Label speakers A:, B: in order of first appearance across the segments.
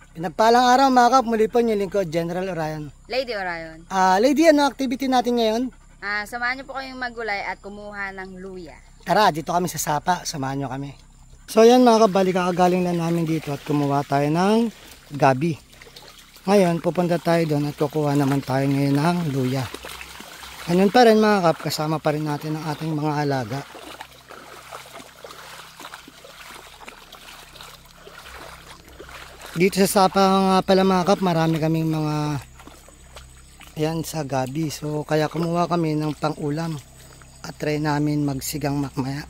A: Pinagpalang araw mga kap, muli po yung lingkod, General Orion.
B: Lady Orion.
A: Lady, ano activity natin ngayon?
B: Samahan niyo po kayong maggulay at kumuha ng luya.
A: Tara, dito kami sa Sapa, samahan nyo kami. So yan mga kap, bali kakagaling lang namin dito at kumuha tayo ng gabi. Ngayon, pupunta tayo doon at kukuha naman tayo ngayon ng luya. Ganun pa rin mga kap, kasama pa rin natin ang ating mga alaga. Dito sa Sapa nga pala mga kap, marami kaming mga ayan sa gabi. So kaya kumuha kami ng pang-ulam at try namin magsigang makmaya.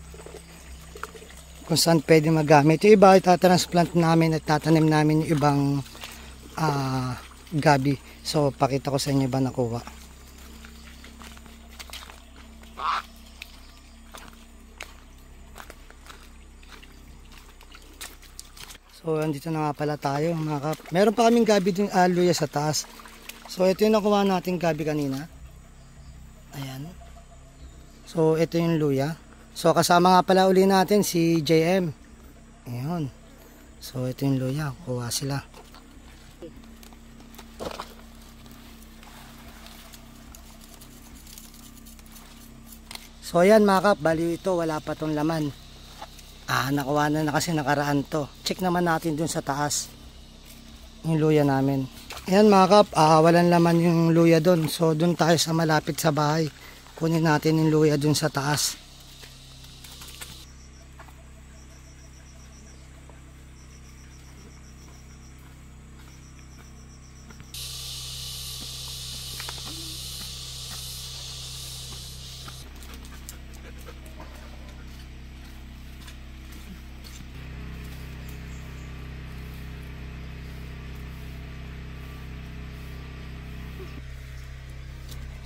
A: Kung saan pwede magamit. Yung iba itatransplant namin at tatanim namin yung ibang gabi. So pakita ko sa inyo ba nakuha. So andito na nga pala tayo mga kap. Meron pa kaming gabi din luya sa taas. So ito yung nakuha nating gabi kanina. Ayan. So ito yung luya. So kasama nga pala uli natin si JM. Ayan. So ito yung luya. Kuha sila. So ayan mga kap. Bali ito wala pa tong laman. Nakuha na kasi nakaraan to. Check naman natin dun sa taas yung luya namin. Ayan mga kap, walang laman yung luya dun. So dun tayo sa malapit sa bahay. Kunin natin yung luya dun sa taas.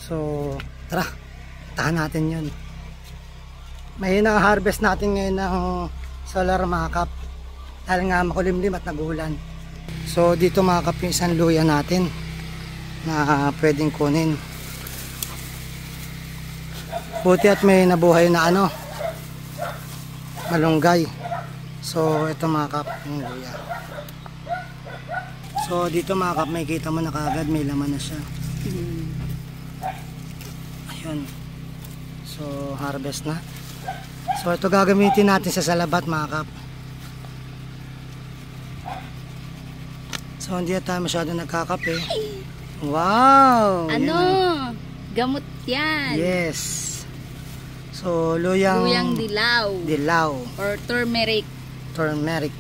A: So, tara, tahan natin yun. May na-harvest natin ngayon ng solar mga kap. Dahil nga makulimlim at nagulan. So, dito mga kap yung isang luya natin na pwedeng kunin. Buti at may nabuhay na malunggay. So, ito mga kap yung luya. So, dito mga kap, may kita mo na kagad may laman na siya. Ayun. So harvest na. So ito gagamitin natin sa salabat mga kap. So hindi tayo masyado nagkakape. Wow!
B: Ano? Gamot yan.
A: Yes. So luyang
B: dilaw.
A: Dilaw.
B: Or turmeric.
A: Turmeric.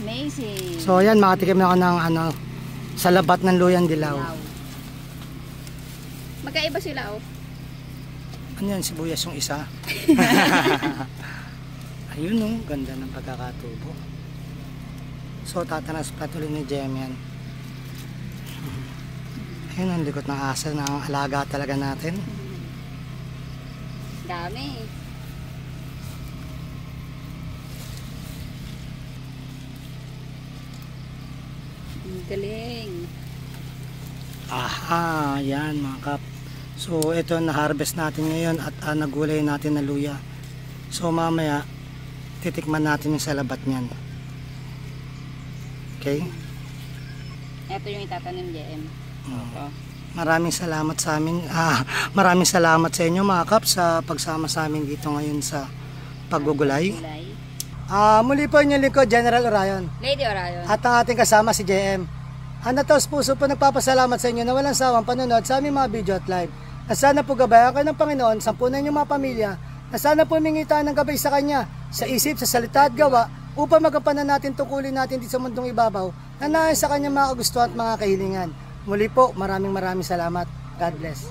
B: Amazing.
A: So ayan, makatikim na ako ng salabat ng luyang dilaw.
B: Magkaiba sila
A: Ano yan, sibuyas yung isa. Ayun ganda ng pagkakatubo. So tatransplant ulit ni Jem yan. Ayun ang likot ng asa na ang alaga talaga natin.
B: Dami. Galing.
A: Aha, yan mga kap. So ito na-harvest natin ngayon at nagulay natin na luya. So mamaya titikman natin yung salabat niyan. Okay?
B: Ito yung itatanim JM.
A: Maraming salamat sa amin. Maraming salamat sa inyo mga kap sa pagsama sa amin dito ngayon sa paggugulay. Muli po inyong lingkod, General Orion.
B: Lady Orion.
A: At ang ating kasama si JM. Taos puso po nagpapasalamat sa inyo na walang sawang panonood sa aming mga video at live. Na sana po gabayan kayo ng Panginoon, sampunan niyo mga pamilya, na sana po humingi tayo ng gabay sa Kanya, sa isip, sa salita at gawa, upang magampanan natin tungkulin natin dito sa mundong ibabaw, na nais sa Kanya mga kagustuhan at mga kahilingan. Muli po, maraming salamat. God bless.